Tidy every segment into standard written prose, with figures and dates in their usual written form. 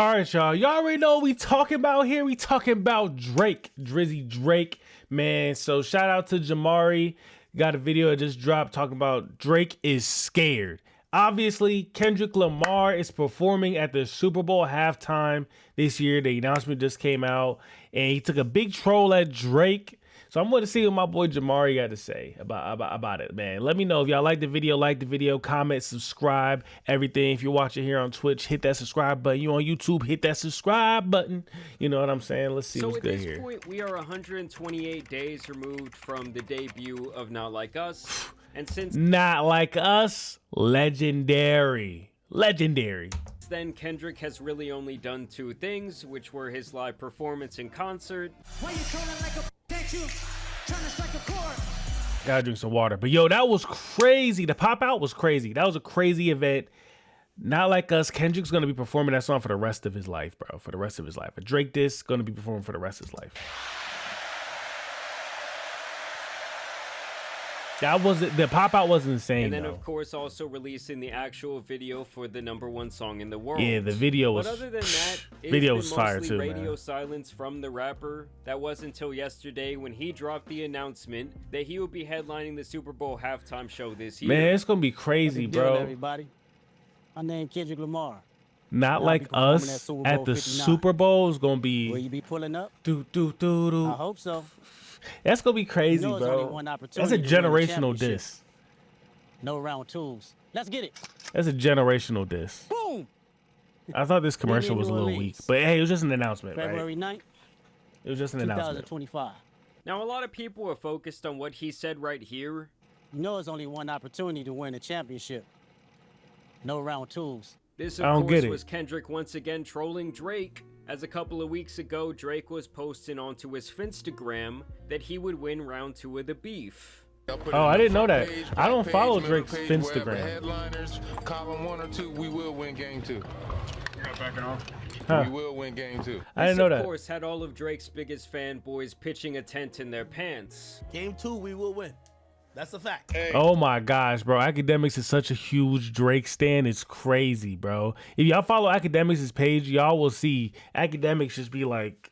All right, y'all. Y'all already know what we talking about here. We talking about Drake, Drizzy Drake, man. So shout out to Jamari. Got a video that just dropped talking about Drake is scared. Obviously, Kendrick Lamar is performing at the Super Bowl halftime this year. The announcement just came out, and he took a big troll at Drake. So I'm going to see what my boy Jamari got to say about it, man. Let me know if y'all like the video, comment, subscribe, everything. If you're watching here on Twitch, hit that subscribe button. You on YouTube, hit that subscribe button. You know what I'm saying? Let's see what's good here. So at this point, we are 128 days removed from the debut of Not Like Us. And since Not Like Us, legendary. Then Kendrick has really only done two things, which were his live performance in concert. Why you calling like a ain't you trying to strike a chord? Gotta drink some water. But yo, that was crazy. The pop out was crazy. That was a crazy event. Not Like Us. Kendrick's gonna be performing that song for the rest of his life, bro. For the rest of his life. A Drake disc gonna be performing for the rest of his life. The pop out was insane. And then, though. of course, also releasing the actual video for the #1 song in the world. Yeah, the video was. But other than that, video it's was been fire mostly too, radio man. silence from the rapper. That was until yesterday when he dropped the announcement that he would be headlining the Super Bowl halftime show this year. Man, it's gonna be crazy, bro. Everybody, my name Kendrick Lamar. Not Like Us at the Super Bowl is gonna be. Will you be pulling up? I I hope so. That's gonna be crazy, You know, bro. That's a generational diss. No round twos. Let's get it. That's a generational diss. Boom. I thought this commercial was a little weak, but hey, it was just an announcement, February right? 9th, It was just an announcement. 2025. Now, a lot of people are focused on what he said right here. You know, it's only one opportunity to win a championship. No round twos. This, I don't of course, get it. was Kendrick once again trolling Drake, as a couple of weeks ago, Drake was posting onto his Finstagram that he would win round 2 of the beef. Oh, I didn't know that. I don't follow Drake's Finstagram. Headliners, column 1 or 2, we will win game 2. You're not backing off? Huh. We will win game 2. I didn't know This, that. of course, had all of Drake's biggest fanboys pitching a tent in their pants. Game 2, we will win. That's a fact. Hey. Oh my gosh, bro. Academics is such a huge Drake stan. It's crazy, bro. If y'all follow Academics' page, y'all will see Academics just be like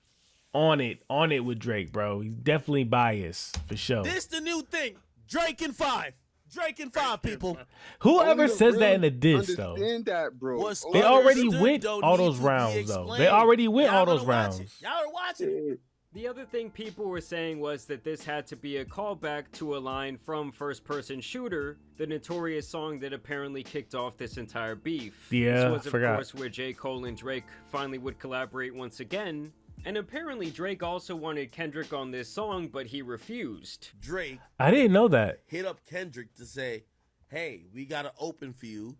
on it with Drake, bro. He's definitely biased for sure. This the new thing. Drake in 5. Drake in 5, people. Whoever says that in the diss, though. That, bro. They already went all those rounds, though. They already went all those rounds. Y'all are watching it. The other thing people were saying was that this had to be a callback to a line from First Person Shooter, the notorious song that apparently kicked off this entire beef. Yeah, this was, of forgot. course, where J. Cole and Drake finally would collaborate once again. And apparently Drake also wanted Kendrick on this song, but he refused. Drake I didn't know that. hit up Kendrick to say, hey, we got to open for you.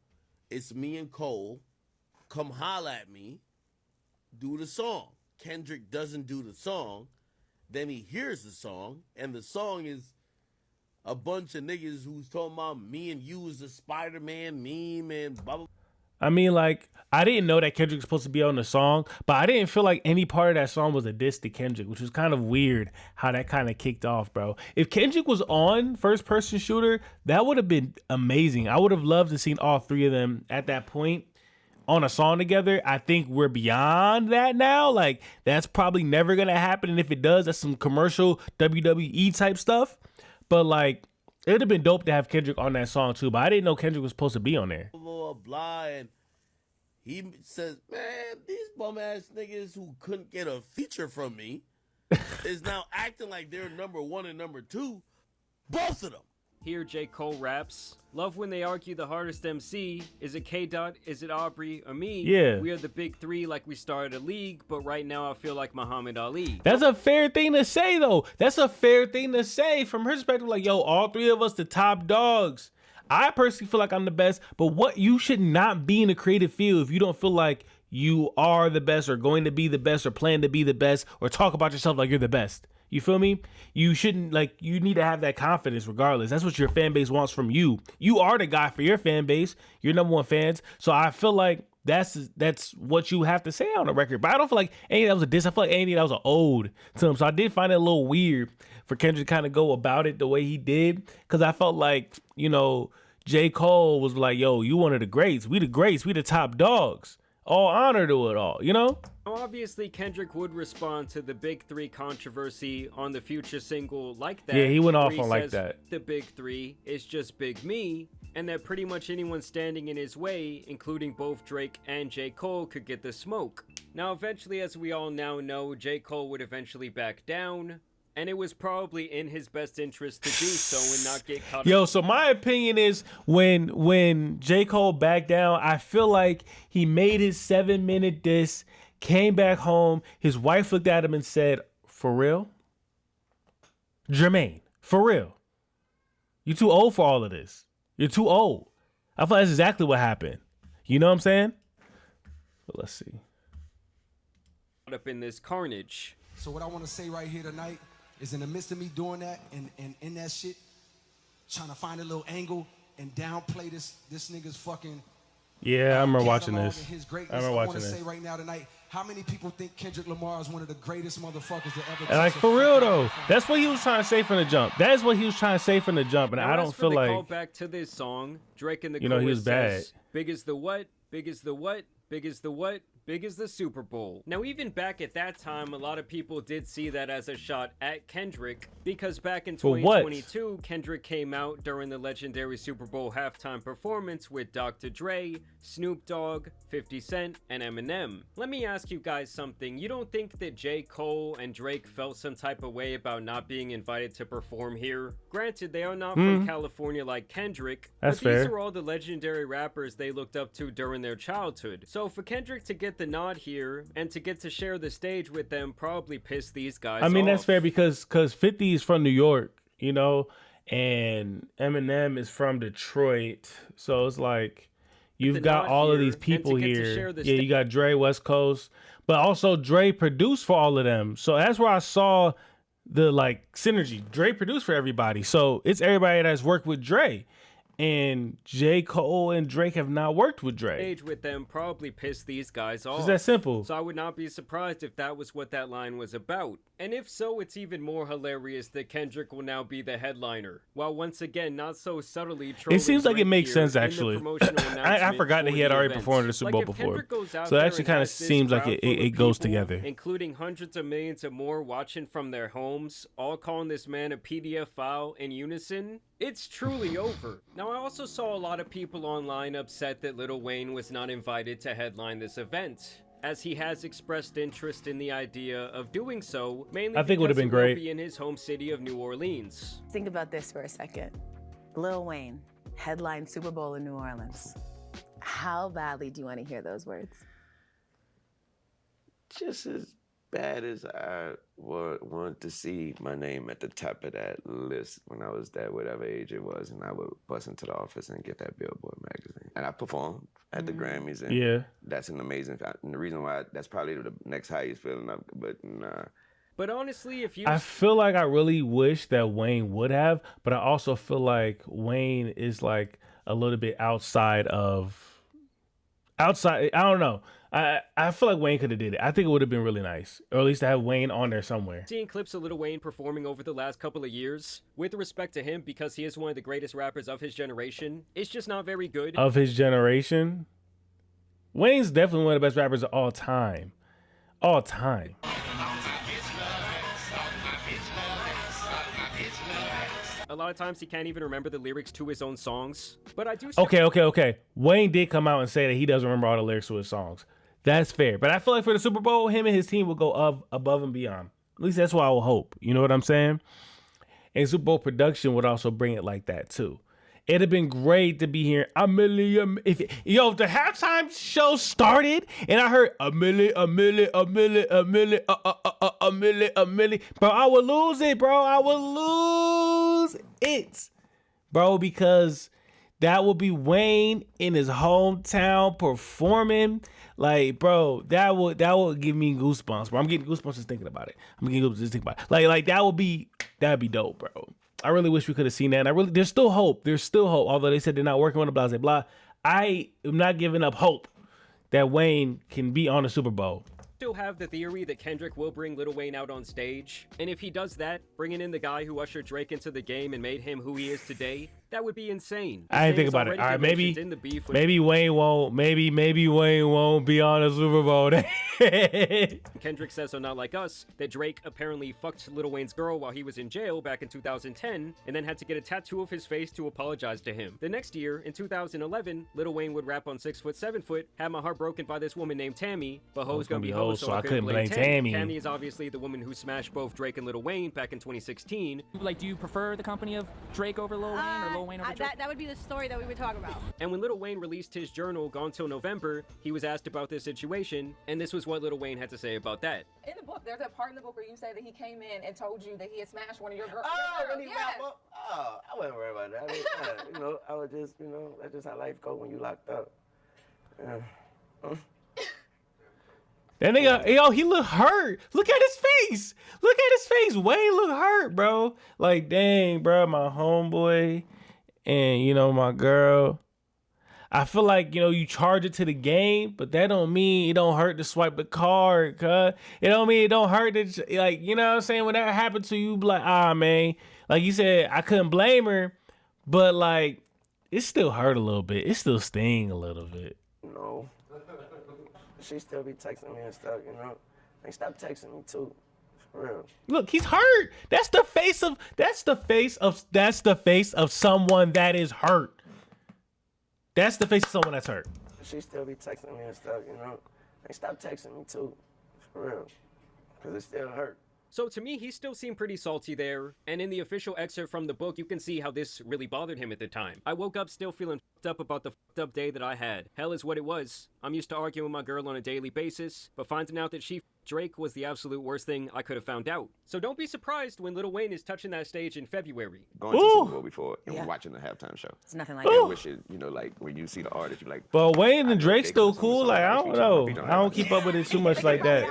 It's me and Cole. Come holla at me. Do the song. Kendrick doesn't do the song. Then he hears the song, and the song is a bunch of niggas who's talking about me and you is a Spider-Man meme and blah, blah. I mean, like, I didn't know that Kendrick was supposed to be on the song, but I didn't feel like any part of that song was a diss to Kendrick, which was kind of weird how that kind of kicked off, bro. If Kendrick was on First Person Shooter, that would have been amazing. I would have loved to seen all three of them at that point on a song together. I think we're beyond that now. Like, that's probably never going to happen. And if it does, that's some commercial WWE type stuff. But, like, it would have been dope to have Kendrick on that song, too. But I didn't know Kendrick was supposed to be on there. Blah, blah, and he says, man, these bum ass niggas who couldn't get a feature from me is now acting like they're #1 and #2. Both of them. Here J. Cole raps, love when they argue the hardest MC. Is it K-Dot, is it Aubrey, or me? Yeah. We are the big three like we started a league, but right now I feel like Muhammad Ali. That's a fair thing to say, though. That's a fair thing to say from her perspective. Like, yo, all three of us the top dogs. I personally feel like I'm the best, but what you should not be in the creative field if you don't feel like you are the best or going to be the best or plan to be the best or talk about yourself like you're the best. You feel me? You shouldn't, like, you need to have that confidence regardless. That's what your fan base wants from you. You are the guy for your fan base, your #1 fans. So I feel like that's what you have to say on the record. But I don't feel like any of that was a diss. I feel like any of that was an ode to him. So I did find it a little weird for Kendrick to kind of go about it the way he did. Because I felt like, you know, J. Cole was like, yo, you one of the greats. We the greats. We the top dogs. all honor to it all, you know? Obviously, Kendrick would respond to the Big Three controversy on the Future single like that. Yeah, he went off where on like says, that. The Big Three is just Big Me, and that pretty much anyone standing in his way, including both Drake and J. Cole, could get the smoke. Now, eventually, as we all now know, J. Cole would eventually back down, and it was probably in his best interest to do so and not get caught Yo, so my opinion is when J. Cole backed down, I feel like he made his 7-minute diss, came back home, his wife looked at him and said, "For real? Jermaine, for real? You're too old for all of this. You're too old." I feel like that's exactly what happened. You know what I'm saying? But let's see. up in this carnage. So what I want to say right here tonight is in the midst of me doing that and in that shit, trying to find a little angle and downplay this nigga's fucking Yeah, I remember watching catalog this. and his greatness. I remember watching want to this. say right now tonight, how many people think Kendrick Lamar is one of the greatest motherfuckers that ever? And like, touched for a real fucking though, microphone? that's what he was trying to say from the jump. That is what he was trying to say from the jump, and Now, I as don't for feel the like callback to this song, Drake in the You know, he chorus was bad. says, "Big as the what? Big as the what? Big as the what? Big as the Super Bowl." Now, even back at that time, a lot of people did see that as a shot at Kendrick, because back in For what? 2022, Kendrick came out during the legendary Super Bowl halftime performance with Dr. Dre, Snoop Dogg, 50 Cent, and Eminem. Let me ask you guys something. You don't think that J. Cole and Drake felt some type of way about not being invited to perform here? Granted, they are not from California like Kendrick, That's but these fair. are all the legendary rappers they looked up to during their childhood. So for Kendrick to get the nod here and to get to share the stage with them probably pissed these guys I mean, off. that's fair because 50 is from New York, you know, and Eminem is from Detroit. So it's like you've The got nod all of here these and people to get to here. share the Yeah, you got Dre West Coast, but also Dre produced for all of them. So that's where I saw the like synergy. Dre produced for everybody. So it's everybody that's worked with Dre. And J. Cole and Drake have not worked with Dre. Stage with them probably pissed these guys off. It's that simple. So I would not be surprised if that was what that line was about. And if so, it's even more hilarious that Kendrick will now be the headliner, while once again not so subtly trolling It seems like it Drake makes here sense, in the actually. promotional I announcement forgot that for he had the already event. performed at the Super Like, Bowl if before. Kendrick goes out So it there actually and kinda has this seems like crowd it full of goes people, together. including hundreds of millions or more watching from their homes, all calling this man a PDF file in unison, it's truly over. Now, I also saw a lot of people online upset that Lil Wayne was not invited to headline this event, as he has expressed interest in the idea of doing so, mainly I think it would've because been will great. be in his home city of New Orleans. Think about this for a second. Lil Wayne, headline Super Bowl in New Orleans. How badly do you want to hear those words? Just as bad as I would want to see my name at the top of that list when I was that whatever age it was, and I would bust into the office and get that Billboard magazine. And I performed at the Grammys, and Yeah. that's an amazing. And the reason why that's probably the next highest feeling, but nah. But honestly, if you I feel like I really wish that Wayne would have, but I also feel like Wayne is like a little bit outside. I don't know. I feel like Wayne could have did it. I think it would have been really nice, or at least to have Wayne on there somewhere. seeing clips of Lil Wayne performing over the last couple of years, with respect to him, because he is one of the greatest rappers of his generation, it's just not very good. Of his generation, Wayne's definitely one of the best rappers of all time. All time. A lot of times he can't even remember the lyrics to his own songs. But I do Okay. Wayne did come out and say that he doesn't remember all the lyrics to his songs. That's fair. But I feel like for the Super Bowl, him and his team will go above and beyond. At least that's what I will hope. You know what I'm saying? And Super Bowl production would also bring it like that too. It'd have been great to be here. If the halftime show started and I heard a million, bro, I would lose it, bro. I would lose it, bro, because that would be Wayne in his hometown performing. Like, bro, that would give me goosebumps, bro. I'm getting goosebumps just thinking about it. I'm getting goosebumps just thinking about it. Like that'd be dope, bro. I really wish we could have seen that. And there's still hope. There's still hope. Although they said they're not working on it, blah, blah, blah. I am not giving up hope that Wayne can be on the Super Bowl. still have the theory that Kendrick will bring Lil Wayne out on stage. And if he does that, bringing in the guy who ushered Drake into the game and made him who he is today, That would be insane. I didn't think about it. All right, maybe Wayne won't. Maybe Wayne won't be on the Super Bowl. Kendrick says on Not Like Us that Drake apparently fucked Lil Wayne's girl while he was in jail back in 2010, and then had to get a tattoo of his face to apologize to him. The next year, in 2011, Lil Wayne would rap on 6 Foot 7 Foot, Had My Heart Broken by this woman named Tammy, but hoes gonna be hoes, so I couldn't blame Tammy. Tammy is obviously the woman who smashed both Drake and Lil Wayne back in 2016. Like, do you prefer the company of Drake over Lil Wayne, or Lil Wayne over Drake? That would be the story that we would talk about. And when Lil Wayne released his journal, Gone Till November, he was asked about this situation, and this was what Lil Wayne had to say about that. In the book, there's a part in the book where you say that he came in and told you that he had smashed one of your girls. Oh, when he wrap up? Oh, I wasn't worried about that. I mean, I was just, that's just how life goes when you locked up. That nigga, yo, he look hurt. Look at his face. Look at his face. Wayne look hurt, bro. Like, dang, bro, my homeboy and, my girl. I feel like, you charge it to the game, but that don't mean it don't hurt to swipe the card, cuz. It don't mean it don't hurt to, like, you know what I'm saying? When that happened to you, be like, man. Like you said, I couldn't blame her, but, like, it still hurt a little bit. It still sting a little bit. No. She still be texting me and stuff, Like, stop texting me too. For real. Look, he's hurt. That's the face of someone that is hurt. That's the face of someone that's hurt. She still be texting me and stuff, Like, stop texting me too. For real. Because it still hurt. So to me, he still seemed pretty salty there, and in the official excerpt from the book, you can see how this really bothered him at the time. I woke up still feeling fucked up about the fucked up day that I had. Hell is what it was. I'm used to arguing with my girl on a daily basis, but finding out that she Drake was the absolute worst thing I could have found out. So don't be surprised when Lil Wayne is touching that stage in February. Going to Super Bowl before and watching the halftime show. It's nothing like that. Wish it, like when you see the artist, you're like. But Wayne and Drake still cool. Like, I don't know. I don't keep up with it too much like that.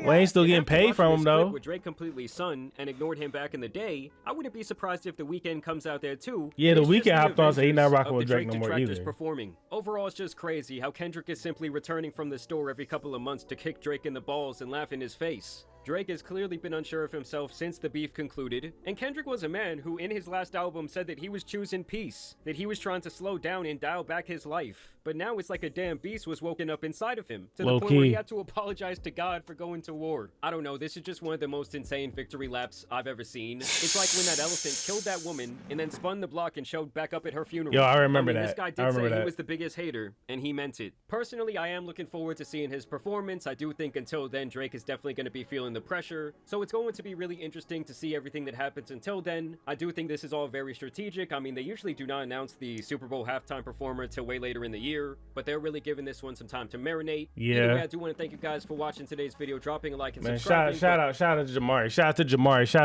Wayne still getting paid from him though. With Drake completely sunned and ignored him back in the day, I wouldn't be surprised if The Weeknd comes out there too. Yeah, The Weeknd hopped on, so he's not rocking with Drake no more either. Performing. Overall, it's just crazy how Kendrick is simply returning from the store every couple of months to kick Drake in the balls and laugh in his face. Drake has clearly been unsure of himself since the beef concluded, and Kendrick was a man who in his last album said that he was choosing peace, that he was trying to slow down and dial back his life. But now it's like a damn beast was woken up inside of him, to the point where he had to apologize to God for going to war. I don't know, this is just one of the most insane victory laps I've ever seen. It's like when that elephant killed that woman and then spun the block and showed back up at her funeral. Yo, I remember that. This guy did say he was the biggest hater, and he meant it. Personally, I am looking forward to seeing his performance. I do think until then, Drake is definitely going to be feeling the pressure. So it's going to be really interesting to see everything that happens until then. I do think this is all very strategic. I mean, they usually do not announce the Super Bowl halftime performer until way later in the year, but they're really giving this one some time to marinate. Yeah. Anyway, I do want to thank you guys for watching today's video, dropping a like and subscribing. Shout out to Jamari. Shout out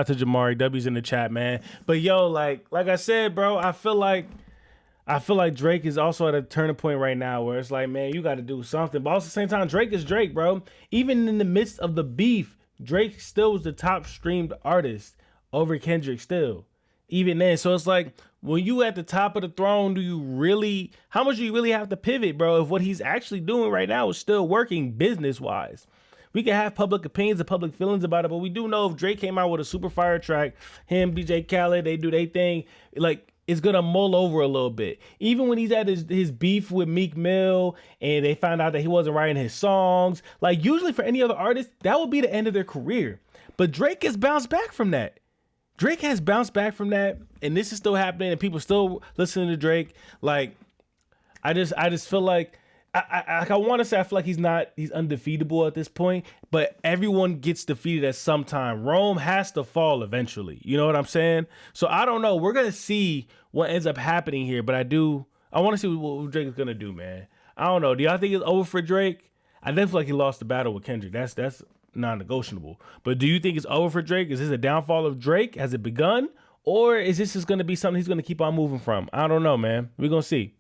to Jamari. W's in the chat, man. But yo, like I said, bro, I feel like Drake is also at a turning point right now where it's like, man, you got to do something. But also at the same time, Drake is Drake, bro. Even in the midst of the beef, Drake still was the top streamed artist over Kendrick still. Even then. So it's like, when you at the top of the throne, how much do you really have to pivot, bro, if what he's actually doing right now is still working business-wise? We can have public opinions and public feelings about it, but we do know if Drake came out with a super fire track, him, DJ Khaled, they do their thing, like, it's gonna mull over a little bit. Even when he's at his beef with Meek Mill and they found out that he wasn't writing his songs, like usually for any other artist, that would be the end of their career. But Drake has bounced back from that. And this is still happening, and people still listening to Drake. Like, I just feel like I want to say I feel like he's undefeatable at this point, but everyone gets defeated at some time. Rome has to fall eventually. You know what I'm saying? So I don't know. We're gonna see what ends up happening here, but I want to see what Drake is gonna do, man. I don't know. Do y'all think it's over for Drake? I definitely feel like he lost the battle with Kendrick. That's non-negotiable. But do you think it's over for Drake? Is this a downfall of Drake? Has it begun? Or is this just gonna be something he's gonna keep on moving from? I don't know, man. We're gonna see.